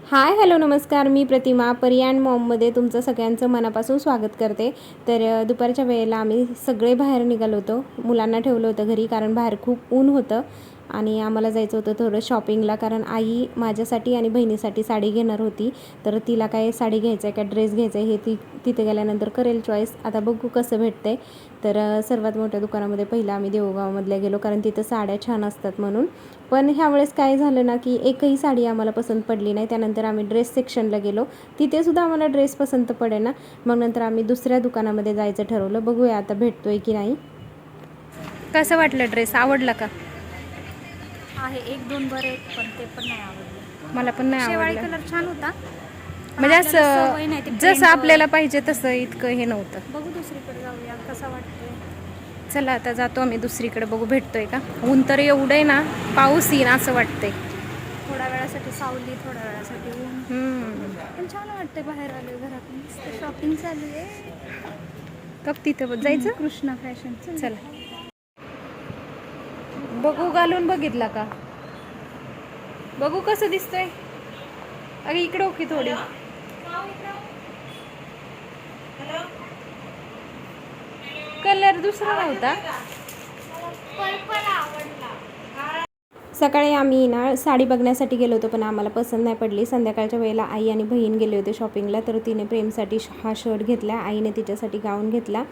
Hi hello नमस्कार, मी प्रतिमा परियाण मॉममध्ये तुमचं सगळ्यांचं मनापासून स्वागत करते. तर दुपारच्या वेळेला आम्ही सगळे बाहेर निघालो होतो. मुलांना ठेवलं होतं घरी कारण बाहेर खूप ऊन होतं आणि आम्हाला जायचं होतं थोडं शॉपिंगला, कारण आई माझ्यासाठी आणि बहिणीसाठी साडी घेणार होती. तर तिला काय साडी घ्यायचं आहे का ड्रेस घ्यायचं आहे हे तिथे गेल्यानंतर करेल चॉईस. आता बघू कसं भेटते. तर सर्वात मोठ्या दुकानामध्ये पहिलं आम्ही देऊळगावमधल्या गेलो कारण तिथं साड्या छान असतात म्हणून. पण ह्यावेळेस काय झालं ना की एकही साडी आम्हाला पसंत पडली नाही. त्यानंतर आम्ही ड्रेस सेक्शनला गेलो, तिथेसुद्धा आम्हाला ड्रेस पसंत पडेना. मग नंतर आम्ही दुसऱ्या दुकानामध्ये जायचं ठरवलं. बघूया आता भेटतोय की नाही. कसं वाटलं, ड्रेस आवडला का? आहे एक दोन बरे आहेत पण ते पण नाही आवडले. मला पण नाही शेवाळी आवडलं. कलर छान होता, म्हणजे असं जसं आपल्याला पाहिजे तसं इतकं हे नव्हतं. बघू दुसरीकडे जाऊया कसा वाटतोय. चला आता जातो आम्ही दुसरीकडे, बघू भेटतोय का. ऊन तर एवढं आहे ना, पाऊस येईन असं वाटतंय. थोड्या वेळासाठी सावली, थोड्या वेळासाठी ऊन. पण छान वाटतंय बाहेर आले घरातून. शॉपिंग चालू आहे. कप तिथं जायचं कृष्णा फॅशन. चला बघू, घालून बघितला का, बघू कसं दिसतोय. अरे इकडे हो की थोडी. कलर दुसरा नव्हता. सकाळी आम्ही ना साडी बघण्यासाठी गेलो होतो पण आम्हाला पसंत नाही पडली. संध्याकाळच्या वेळेला आई आणि बहीण गेले होते शॉपिंगला, तर तिने प्रेमसाठी हा शर्ट घेतला, आईने तिच्यासाठी गाऊन घेतला.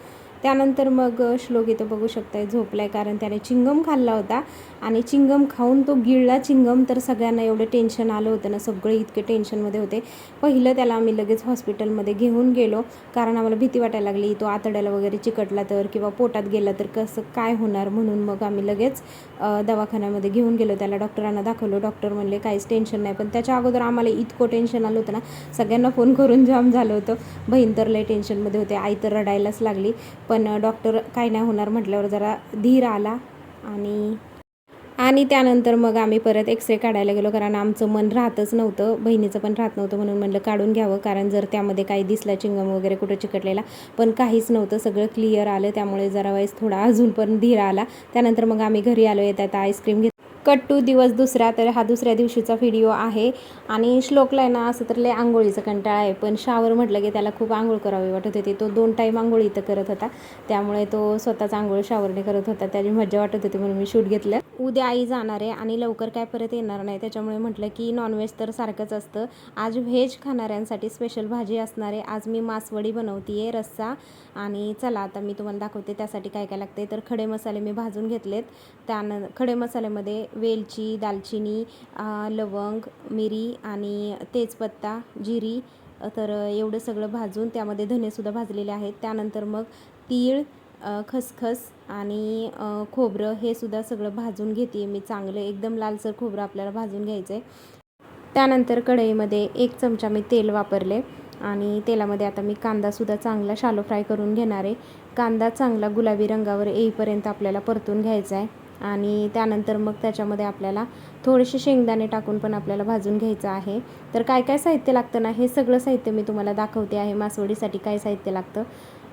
त्यानंतर मग श्लोक इथं बघू शकताय झोपलाय कारण त्याने चिंगम खाल्ला होता आणि चिंगम खाऊन तो गिळला चिंगम. तर सगळ्यांना एवढं टेन्शन आलं होतं ना, सगळे इतके टेन्शनमध्ये होते. पहिलं त्याला आम्ही लगेच हॉस्पिटलमध्ये घेऊन गेलो कारण आम्हाला भीती वाटायला लागली, तो आतड्याला वगैरे चिकटला तर किंवा पोटात गेला तर कसं काय होणार. म्हणून मग आम्ही लगेच दवाखान्यामध्ये घेऊन गेलो, त्याला डॉक्टरांना दाखवलं. डॉक्टर म्हणले काहीच टेन्शन नाही. पण त्याच्या अगोदर आम्हाला इतकं टेन्शन आलं होतं ना, सगळ्यांना फोन करून जाम झालं होतं. बहीण तर लय टेन्शनमध्ये होते, आई तर रडायलाच लागली. पण डॉक्टर काय नाही होणार म्हटल्यावर जरा धीर आला. आणि त्यानंतर मग आम्ही परत एक्सरे काढायला गेलो कारण आमचं मन राहतच नव्हतं, बहिणीचं पण राहत नव्हतं. म्हणून म्हणलं काढून घ्यावं कारण जर त्यामध्ये काही दिसला चिंगम वगैरे कुठं चिकटलेला, पण काहीच नव्हतं, सगळं क्लिअर आलं. त्यामुळे जरा वेळेस थोडा अजून पण धीर आला. त्यानंतर मग आम्ही घरी आलो. येतात आईस्क्रीम घेत कट्टू दिवस दुसरा. तर हा दुसऱ्या दिवशीचा व्हिडिओ आहे. आणि श्लोकला आहे ना असं तर लय आंघोळीचा कंटाळा आहे, पण शावर म्हटलं की त्याला खूप आंघोळ करावी वाटत होती. तो 2 टाईम आंघोळी इथं करत होता, त्यामुळे तो स्वतःच आंघोळ शावरने करत होता. त्याची मजा वाटत होती म्हणून मी शूट घेतलं. उद्या आई जाणार आहे आणि लवकर काय परत येणार नाही, त्याच्यामुळे म्हटलं की नॉनव्हेज तर सारखंच असतं. आज व्हेज खाणाऱ्यांसाठी स्पेशल भाजी असणार आहे. आज मी मासवडी बनवते आहे, रस्सा. आणि चला आता मी तुम्हाला दाखवते त्यासाठी काय काय लागते. तर खडे मसाले मी भाजून घेतलेत. खडे मसाल्यामध्ये वेलची, दालचिनी, लवंग, मिरी आणि तेजपत्ता, जिरी, तर एवढं सगळं भाजून त्यामध्ये धनेसुद्धा भाजलेले आहेत. त्यानंतर मग तीळ, खसखस आणि खोबरं हे सुद्धा सगळं भाजून घेते मी. चांगलं एकदम लालसर खोबरं आपल्याला भाजून घ्यायचं आहे. त्यानंतर कढईमध्ये 1 चमचा मी तेल वापरले आणि तेलामध्ये आता मी कांदासुद्धा चांगला शालो फ्राय करून घेणार आहे. कांदा चांगला गुलाबी रंगावर येईपर्यंत आपल्याला परतून घ्यायचा आहे. आणि त्यानंतर मग त्याच्यामध्ये आपल्याला थोडेसे शेंगदाणे टाकून पण आपल्याला भाजून घ्यायचं आहे. तर काय काय साहित्य लागतं ना, हे सगळं साहित्य मी तुम्हाला दाखवते आहे. मासवडीसाठी काय साहित्य लागतं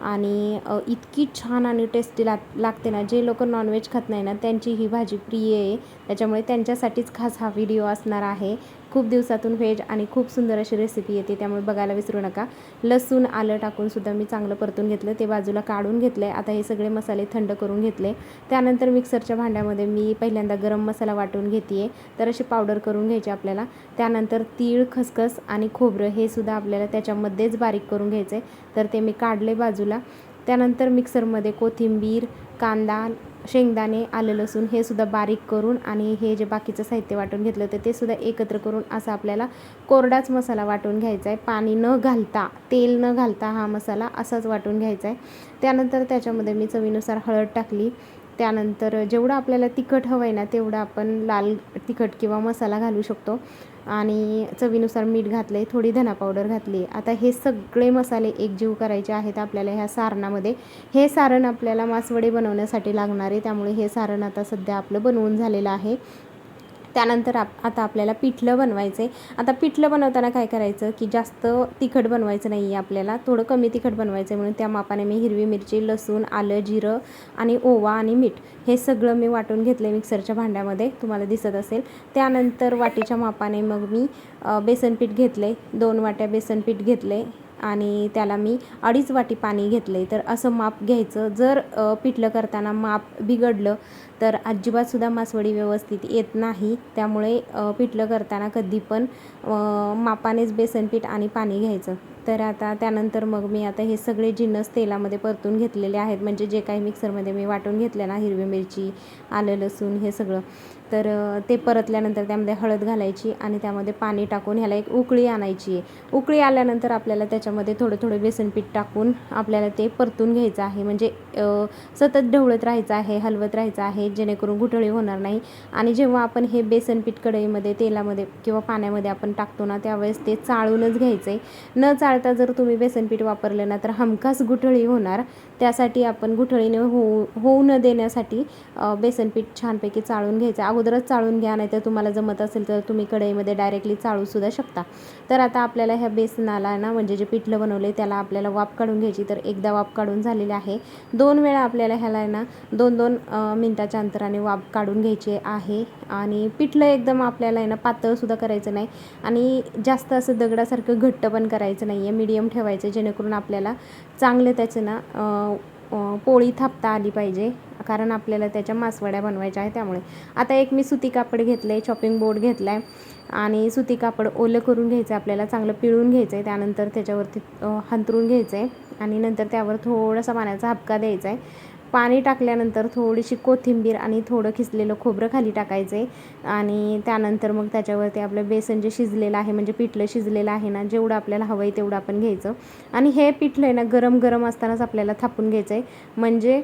आणि इतकी छान आणि टेस्टी लागते ना. जे लोक नॉनव्हेज खात नाही ना त्यांची ही भाजी प्रिय आहे, त्याच्यामुळे त्यांच्यासाठीच खास हा व्हिडिओ असणार आहे. खूप दिवसातून व्हेज आणि खूप सुंदर अशी रेसिपी येते, त्यामुळे बघायला विसरू नका. लसूण आलं टाकून सुद्धा मी चांगलं परतून घेतलं, ते बाजूला काढून घेतलं आहे. आता हे सगळे मसाले थंड करून घेतले. त्यानंतर मिक्सरच्या भांड्यामध्ये मी पहिल्यांदा गरम मसाला वाटून घेते आहे, तर अशी पावडर करून घ्यायची आपल्याला. त्यानंतर तीळ, खसखस आणि खोबरं हे सुद्धा आपल्याला त्याच्यामध्येच बारीक करून घ्यायचं आहे, तर ते मी काढले बाजूला. त्यानंतर मिक्सरमध्ये कोथिंबीर, कांदा, शेंगदाणे, आलं, लसूण हे सुद्धा बारीक करून आणि हे जे बाकीचं साहित्य वाटून घेतलं होतं ते सुद्धा एकत्र करून असा आपल्याला कोरडाच मसाला वाटून घ्यायचा आहे. पाणी न घालता, तेल न घालता हा मसाला असाच वाटून घ्यायचा आहे. त्यानंतर त्याच्यामध्ये मी चवीनुसार हळद टाकली. त्यानंतर जेवढं आपल्याला तिखट हवं आहे ना तेवढं आपण लाल तिखट किंवा मसाला घालू शकतो. आणि चवीनुसार मीठ घातलं आहे, थोडी धना पावडर घातली. आता हे सगळे मसाले एकजीव करायचे आहेत आपल्याला ह्या सारणामध्ये. हे सारण आपल्याला मासवडी बनवण्यासाठी लागणार आहे, त्यामुळे हे सारण आता सध्या आपलं बनवून झालेलं आहे. त्यानंतर आता आपल्याला पिठलं बनवायचं आहे. आता पिठलं बनवताना काय करायचं की जास्त तिखट बनवायचं नाही आहे आपल्याला, थोडं कमी तिखट बनवायचं आहे. म्हणून त्या मापाने मी हिरवी मिरची, लसूण, आलं, जिरं आणि ओवा आणि मीठ हे सगळं मी वाटून घेतलं आहे मिक्सरच्या भांड्यामध्ये, तुम्हाला दिसत असेल. त्यानंतर वाटीच्या मापाने मग मी बेसन पीठ घेतलं आहे, 2 वाट्या बेसन पीठ घेतलं आहे आणि त्याला मी 2.5 वाटी पाणी घेतलं आहे. तर असं माप घ्यायचं. जर पिठलं करताना माप बिघडलं तर अजिबातसुद्धा मासवडी व्यवस्थित येत नाही. त्यामुळे पिठलं करताना कधी पण मापानेच बेसन पीठ आणि पाणी घ्यायचं. तर आता त्यानंतर मग मी आता हे सगळे जिन्नस तेलामध्ये परतून घेतलेले आहेत. म्हणजे जे काही मिक्सरमध्ये मी वाटून घेतलं ना, हिरवी मिरची, आलं, लसूण हे सगळं, तर ते परतल्यानंतर त्यामध्ये हळद घालायची आणि त्यामध्ये पाणी टाकून ह्याला एक उकळी आणायची आहे. उकळी आल्यानंतर आपल्याला त्याच्यामध्ये थोडं थोडं बेसन पीठ टाकून आपल्याला ते परतून घ्यायचं आहे. म्हणजे सतत ढवळत राहायचं आहे, हलवत राहायचं आहे, जेणेकरून गुठळी होणार नाही. आणि जेव्हा आपण हे बेसन पीठ कढईमध्ये, तेलामध्ये किंवा पाण्यामध्ये आपण टाकतो ना, त्यावेळेस ते चाळूनच घ्यायचं आहे. न चाळता जर तुम्ही बेसन पीठ वापरलं ना तर हमखास गुठळी होणार. त्यासाठी आपण गुठळीने होऊ न देण्यासाठी बेसन पीठ छानपैकी चाळून घ्यायचं. अगोदरच चाळून घ्या, नाही तर तुम्हाला जमत असेल तर तुम्ही कढईमध्ये डायरेक्टली चाळूसुद्धा शकता. तर आता आपल्याला ह्या बेसनाला ना, म्हणजे जे पिठलं बनवलं आहे त्याला आपल्याला वाफ काढून घ्यायची. तर एकदा वाफ काढून झालेली आहे. 2 वेळा आपल्याला ह्याला ना 2-2 मिनटाच्या अंतराने वाफ काढून घ्यायची आहे. आणि पिठलं एकदम आपल्याला ना पातळसुद्धा करायचं नाही आणि जास्त असं दगडासारखं घट्ट पण करायचं नाही आहे. मीडियम ठेवायचं, जेणेकरून आपल्याला चांगलं त्याचं ना पोळी थापता आली पाहिजे, कारण आपल्याला त्याच्या मासवड्या बनवायच्या आहे. त्यामुळे आता एक मी सुती कापड घेतलं आहे, चॉपिंग बोर्ड घेतला आहे आणि सुती कापड ओलं करून घ्यायचं आहे आपल्याला, चांगलं पिळून घ्यायचं आहे. त्यानंतर त्याच्यावरती हंतरून घ्यायचं आहे आणि नंतर त्यावर थोडासा पाण्याचा हबका द्यायचा आहे. पाणी टाकल्यानंतर थोडीशी कोथिंबीर आणि थोडं खिसलेलं खोबरं खाली टाकायचं आहे आणि त्यानंतर मग त्याच्यावरती आपलं बेसन जे शिजलेलं आहे, म्हणजे पिठलं शिजलेलं आहे ना, जेवढं आपल्याला हवं आहे तेवढं आपण घ्यायचं. आणि हे पिठलं आहे ना गरम गरम असतानाच आपल्याला थापून घ्यायचं आहे, म्हणजे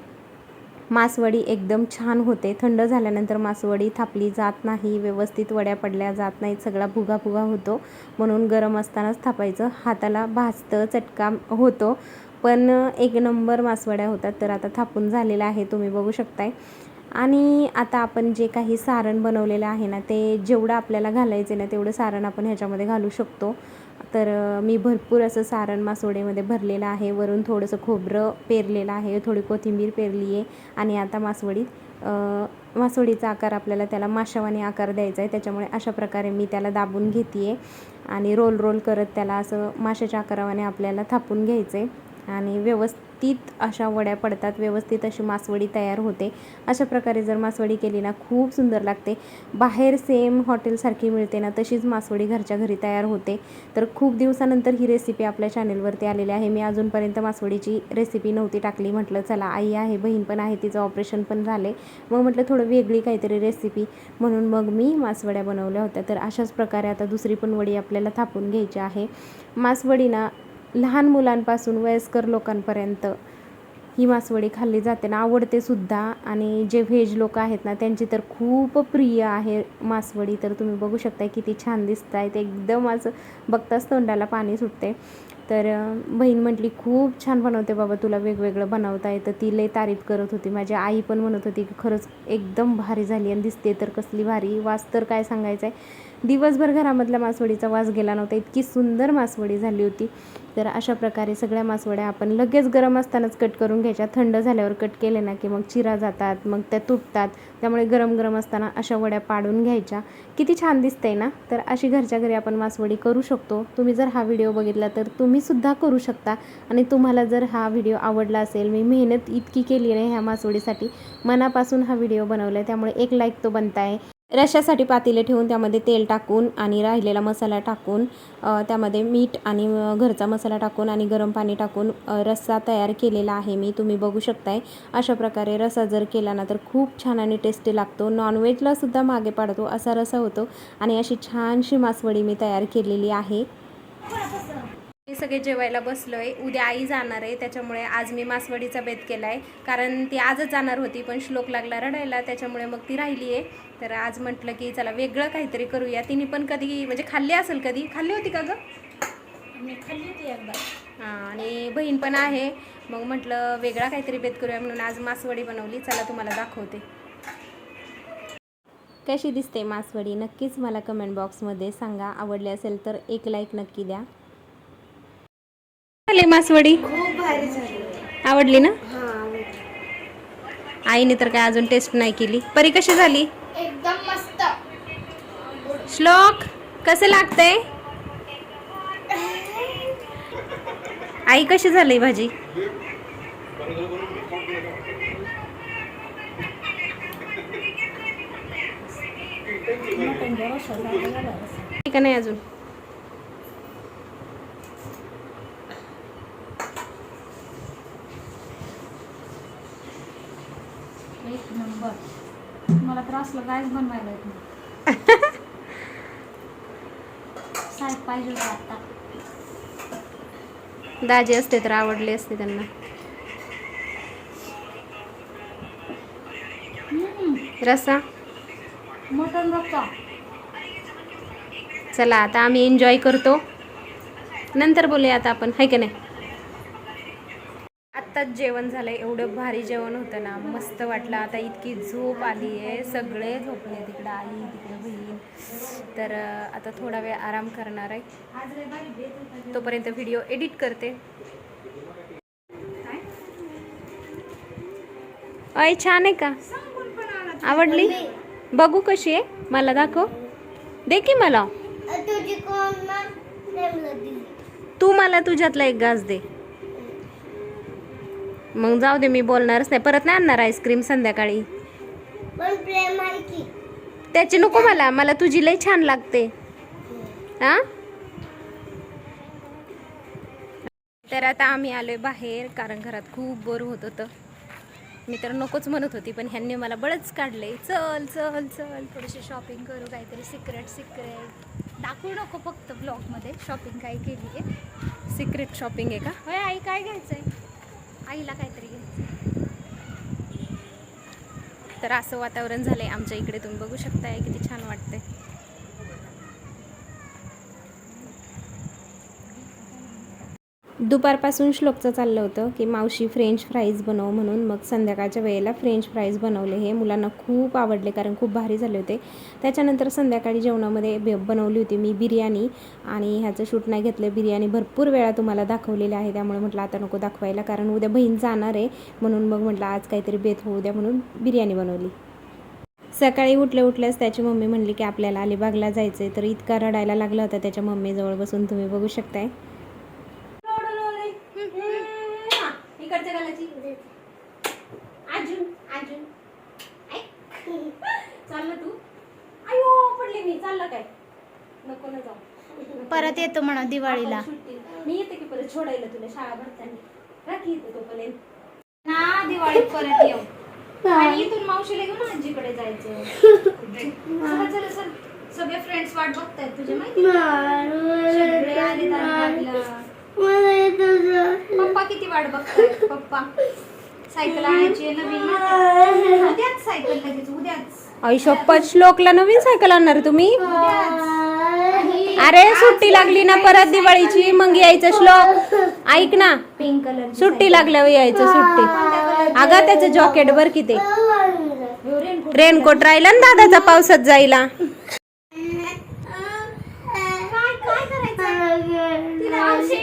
मासवडी एकदम छान होते. थंड झाल्यानंतर मासवडी थापली जात नाही, व्यवस्थित वड्या पडल्या जात नाहीत, सगळा भुगा भुगा होतो. म्हणून गरम असतानाच थापायचं. हाताला भाजतं, चटका होतो, पण एक नंबर मासवड्या होतात. तर आता थापून झालेलं आहे, तुम्ही बघू शकताय. आणि आता आपण जे काही सारण बनवलेलं आहे ना, ते जेवढं आपल्याला घालायचं ना तेवढं सारण आपण ह्याच्यामध्ये घालू शकतो. तर मी भरपूर असं सारण मासवडीमध्ये भरलेलं आहे. वरून थोडंसं खोबरं पेरलेलं आहे, थोडी कोथिंबीर पेरली आहे आणि आता मासवडीचा आकार आपल्याला त्याला माशावानी आकार द्यायचा आहे. त्याच्यामुळे अशा प्रकारे मी त्याला दाबून घेते आहे आणि रोल रोल करत त्याला असं माशाच्या आकाराने आपल्याला थापून घ्यायचं आहे आणि व्यवस्थित अशा वड्या पडतात, व्यवस्थित अशी मासवडी तयार होते. अशा प्रकारे जर मासवडी केली ना खूप सुंदर लागते. बाहेर सेम हॉटेलसारखी मिळते ना, तशीच मासवडी घरच्या घरी तयार होते. तर खूप दिवसानंतर ही रेसिपी आपल्या चॅनलवरती आलेली आहे. मी अजूनपर्यंत मासवडीची रेसिपी नव्हती टाकली. म्हटलं चला, आई आहे, बहीण पण आहे, तिचं ऑपरेशन पण झाले, मग म्हटलं थोडं वेगळी काहीतरी रेसिपी, म्हणून मग मी मासवड्या बनवल्या होत्या. तर अशाच प्रकारे आता दुसरी पण वडी आपल्याला थापून घ्यायची आहे. मासवडी ना लहान मुलांपासून वयस्कर लोकांपर्यंत ही मासवडी खाल्ली जाते ना, आवडते सुद्धा. आणि जे व्हेज लोक आहेत ना त्यांची तर खूप प्रिय आहे मासवडी. तर तुम्ही बघू शकता किती छान दिसत आहे, ते एकदम असं बघताच तोंडाला पाणी सुटते. तर बहीण म्हटली खूप छान बनवते बाबा, तुला वेगवेगळं बनवता येतं. ती लई तारीफ करत होती. माझी आई पण म्हणत होती की खरंच एकदम भारी झाली आणि दिसते तर कसली भारी, वास तर काय सांगायचं आहे. दिवसभर घरामधल्या मासवडीचा वास गेला नव्हता, इतकी सुंदर मासवडी झाली होती. तर अशा प्रकारे सगळ्या मासवड्या आपण लगेच गरम असतानाच कट करून घ्यायच्या. थंड झाल्यावर कट केले ना की मग चिरा जातात, मग त्या तुटतात. त्यामुळे गरम गरम असताना अशा वड्या पाडून घ्यायच्या. किती छान दिसते ना. तर अशी घरच्या घरी आपण मासवडी करू शकतो. तुम्ही जर हा व्हिडिओ बघितला तर तुम्हीसुद्धा करू शकता. आणि तुम्हाला जर हा व्हिडिओ आवडला असेल, मी मेहनत इतकी केली नाही ह्या मासवडीसाठी, मनापासून हा व्हिडिओ बनवला आहे, त्यामुळे एक लाईक तो बनता आहे. रश्श्यासाठी पातेले ठेवून त्यामध्ये तेल टाकून आणि राहिलेला मसाला टाकून त्यामध्ये मीठ आणि घरचा मसाला टाकून आणि गरम पाणी टाकून रस्सा तयार केलेला आहे मी, तुम्ही बघू शकताय. अशा प्रकारे रस्सा जर केला ना तर खूप छान आणि टेस्टी लागतो. नॉनव्हेजला सुद्धा मागे पाडतो असा रस्सा होतो. आणि अशी छानशी मासवडी मी तयार केलेली आहे. मी सगळे जेवायला बसलो आहे. उद्या आई जाणार आहे, त्याच्यामुळे आज मी मासवडीचा बेत केला आहे. कारण ती आजच जाणार होती, पण श्लोक लागला रडायला, त्याच्यामुळे मग ती राहिली आहे. तर आज म्हटलं की चला वेगळं काहीतरी करूया. तिने पण कधी म्हणजे खाल्ली असेल, कधी खाल्ली होती का गं? मी खाल्ली होती एकदा. हां, आणि बहीण पण आहे. मग म्हटलं वेगळा काहीतरी बेत करूया, म्हणून आज मासवडी बनवली. चला तुम्हाला दाखवते. कशी दिसते मासवडी नक्कीच मला कमेंट बॉक्समध्ये सांगा. आवडली असेल तर एक लाईक नक्की द्या. झाली मासवडी? खूप भारी झाली. आवडली ना? हां, आईने तर काय अजून टेस्ट नाही केली. परी कशी झाली? एकदम मस्त. श्लोक कसं लागतंय? आई कशी झाली भाजी? ठीक नाही अजून. एक नंबर. मला त्रासला काहीच बनवायला येत नाही. साहेब पाहिजे होतं आता. दाजी असते तर आवडले असते त्यांना. रस्सा मटन रस्सा. चला आता आम्ही एन्जॉय करतो. नंतर बोलूया आता आपण, है की नाही? आत्ताच जेवण झालं. एवढं भारी जेवण होतं ना, मस्त वाटलं. आता इतकी झोप आली आहे. सगळे झोपले, तिकडं आई तिकडे बहीण. तर आता थोडा वेळ आराम करणार आहे. तोपर्यंत व्हिडिओ एडिट करते. अय छान आहे का? आवडली? बघू कशी आहे, मला दाखव. दे की मला. तू मला तुझ्यातला एक घास दे. मग जाऊ दे, मी बोलणारच नाही. परत नाही आणणार आईस्क्रीम संध्याकाळी. त्याची नको मला. मला तुझी लई छान लागते. हा, तर आता आम्ही आलोय बाहेर, कारण घरात खूप बोर होत होतं. मी तर नकोच म्हणत होती, पण ह्यांनी मला बळच काढले. चल चल चल थोडीशी शॉपिंग करू, काहीतरी सिक्रेट दाखवू नको फक्त ब्लॉगमध्ये शॉपिंग काय केली आहे. सिक्रेट शॉपिंग आहे का? होय आई, काय घ्यायचंय? आईला काहीतरी घ्यायचं. तर असं वातावरण झालंय आमच्या इकडे. तुम्ही बघू शकताय किती छान वाटतंय. दुपारपासून श्लोकचं चाललं होतं की मावशी फ्रेंच फ्राईज बनव म्हणून. मग संध्याकाळच्या वेळेला फ्रेंच फ्राईज बनवले. हे मुलांना खूप आवडले, कारण खूप भारी झाले होते. त्याच्यानंतर संध्याकाळी जेवणामध्ये बनवली होती मी बिर्याणी. आणि ह्याचं शूट नाही घेतलं. बिर्याणी भरपूर वेळा तुम्हाला दाखवलेली आहे, त्यामुळे म्हटलं आता नको दाखवायला, कारण उद्या बहीण जाणार आहे. म्हणून मग म्हटलं आज काहीतरी बेत होऊ द्या, म्हणून बिर्याणी बनवली. सकाळी उठल्याच त्याची मम्मी म्हणली की आपल्याला अलिबागला जायचं आहे. तर इतका रडायला लागला होता त्याच्या मम्मीजवळ बसून, तुम्ही बघू शकताय. चाललं तू? आयो पडले मी. चाललं काय? नको ना जाऊ. परत येतो म्हणा दिवाळीला. मी येते की परत सोडायला तुला शाळा भरताना. राखी येते तोपर्यंत ना, दिवाळीत परत येऊ. आणि इथून मावशीला घेऊन आजीकडे जायचं. चला सर, सगळे फ्रेंड्स वाट बघतायत तुझे, माहिती? सगळे आले आपला. पप्पा किती वाट बघतायत. पप्पा सायकल आणायची नवीन. उद्याच सायकल, लगेच उद्याच. आई शपथ, श्लोकला नवीन सायकल आणणार तुम्ही? अरे सुट्टी लागली ना परत दिवाळीची, मग यायचं. श्लोक ऐक ना, पिंक कलर सुट्टी लागल्यावर यायचं. सुट्टी अगं त्याचं जॉकेट बर किती. रेनकोट राहिला ना दादाचा पावसात जायला.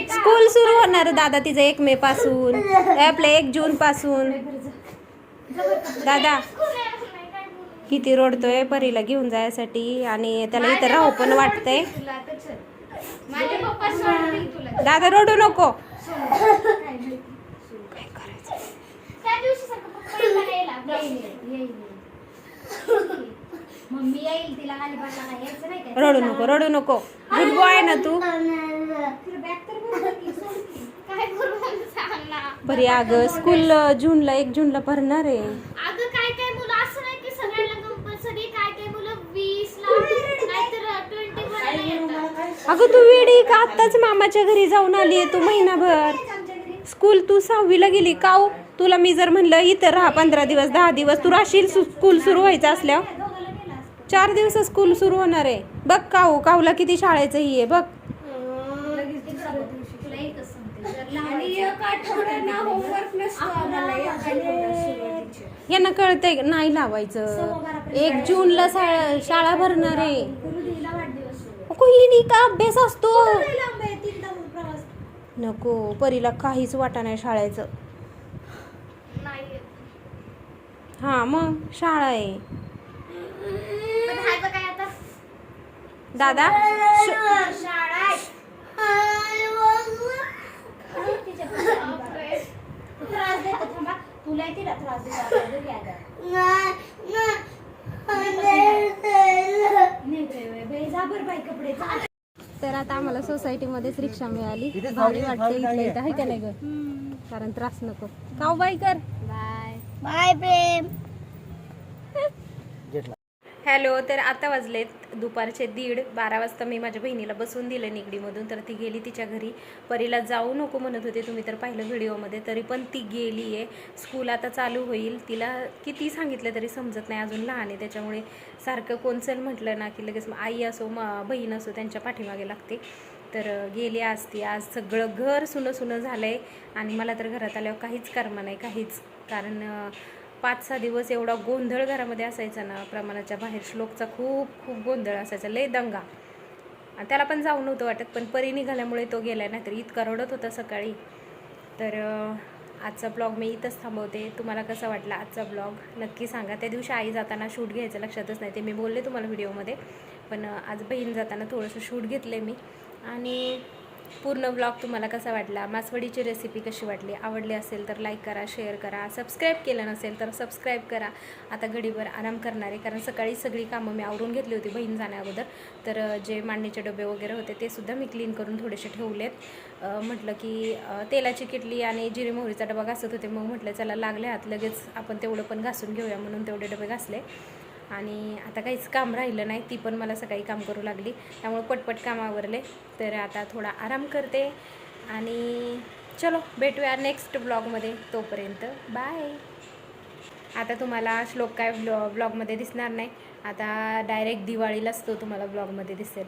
स्कूल सुरू होणार दादा तिचं 1 मे पासून, आपल्या 1 जून पासून. दादा किती रडतोय परीला घेऊन जायसाठी, आणि त्याला इथं राहू पण वाटतंय. दादा रडू नको. काय करायचं? मम्मी येईल, तिला अलिबागला नाही यायचं नाही काय? रडू नको, रडू नको. गुड बॉय ना तू. काय करू म्हणून सांग ना. बरी अगं स्कूल 1 जूनला भरणार आहे. अगं काय मुलं असं नाही की सगळ्यांना कंपल्सरी, काय मुलं 20 ला नाहीतर 21 ला येतात. अगं तू वेडी का? आत्ताच मामाच्या घरी जाऊन आली आहे तू महिनाभर. स्कूल तू 6वीला गेली का? तुला मी जर म्हणलं इथं राहा 15 दिवस 10 दिवस, तू राहशील? स्कूल सुरू व्हायचं असल्यावर 4 दिवस स्कूल सुरू होणार आहे. बघ काऊला किती शाळेचं ही आहे बघ. आणि एक आठवड्यानं होमवर्क नसतो आम्हाला एक आठवड्यात सुरुवातीचे. यांना कळतंय नाही लावायचं. 1 जूनला शाळा भरणार आहे. गुरुजीला वाढदिवस सुरू. कोहिनी का अभ्यास असतो. लय लांब आहे 3 तास प्रवास. नको परीला काहीच वाटा नाही शाळेचं. नाही हा मग शाळा आहे. पण खायचं काय आता दादा शाळा आहे. त्रास देतो थांबा तुला तिला त्रास देतो कपडे. तर आता आम्हाला सोसायटीमध्येच रिक्षा मिळाली. भारी वाटतं इथलं इथं आहे का नाही ग. कारण त्रास नको. काव बाय कर. बाय बाय प्रेम. हॅलो. तर आता वाजलेत दुपारचे 1:30 वाजता मी माझ्या बहिणीला बसून दिलं निगडीमधून. तर ती गेली तिच्या घरी. परीला जाऊ नको म्हणत होते तुम्ही तर पाहिलं व्हिडिओमध्ये. तरी पण ती गेली आहे. स्कूल आता चालू होईल. तिला किती सांगितलं तरी समजत नाही. अजून लहान आहे त्याच्यामुळे सारखं कोण चल म्हटलं ना की लगेच आई असो बहीण असो त्यांच्या पाठीमागे लागते. तर गेली आज ती. आज सगळं घर सुनं सुनं झालं आहे. आणि मला तर घरात आल्यावर काहीच कर्म नाही काहीच. कारण 5-6 दिवस एवढा गोंधळ घरामध्ये असायचा ना प्रमाणाच्या बाहेर. श्लोकचा खूप खूप गोंधळ असायचा. लय दंगा. त्याला पण जाऊ नव्हतं वाटत पण परी निघाल्यामुळे तो गेला. नाहीतर इतका रडत होता सकाळी. तर आजचा ब्लॉग मी इथंच थांबवते. तुम्हाला कसा वाटला आजचा ब्लॉग नक्की सांगा. त्या दिवशी आई जाताना शूट घ्यायचं लक्षातच नाही. ते मी बोलले तुम्हाला व्हिडिओमध्ये. पण आज बहीण जाताना थोडंसं शूट घेतलं मी. आणि पूर्ण ब्लॉग तुम्हाला कसा वाटला. मासवडीची रेसिपी कशी वाटली. आवडली असेल तर लाईक करा, शेअर करा. सबस्क्राईब केलं नसेल तर सबस्क्राईब करा. आता घडीभर आराम करणार आहे कारण सकाळी सगळी कामं मी आवरून घेतली होती बहीण जाण्याअगोदर. तर जे मांडणीचे डबे वगैरे होते ते सुद्धा मी क्लीन करून थोडेसे ठेवलेत. म्हटलं की तेलाची किटली आणि जिरे मोहरीचा डबा घासत होते. मग म्हटलं चला लागले हात लगेच आपण तेवढं पण घासून घेऊया म्हणून तेवढे डबे घासले. आणि आता काहीच काम राहिलं नाही. ती पण मला सकाळी काम करू लागली त्यामुळे पटपट काम आवरले. तर आता थोडा आराम करते आणि चलो भेटूया नेक्स्ट ब्लॉगमध्ये. तोपर्यंत बाय. आता तुम्हाला श्लोक काय ब्लॉगमध्ये दिसणार नाही. आता डायरेक्ट दिवाळीलाच तो तुम्हाला ब्लॉगमध्ये दिसेल.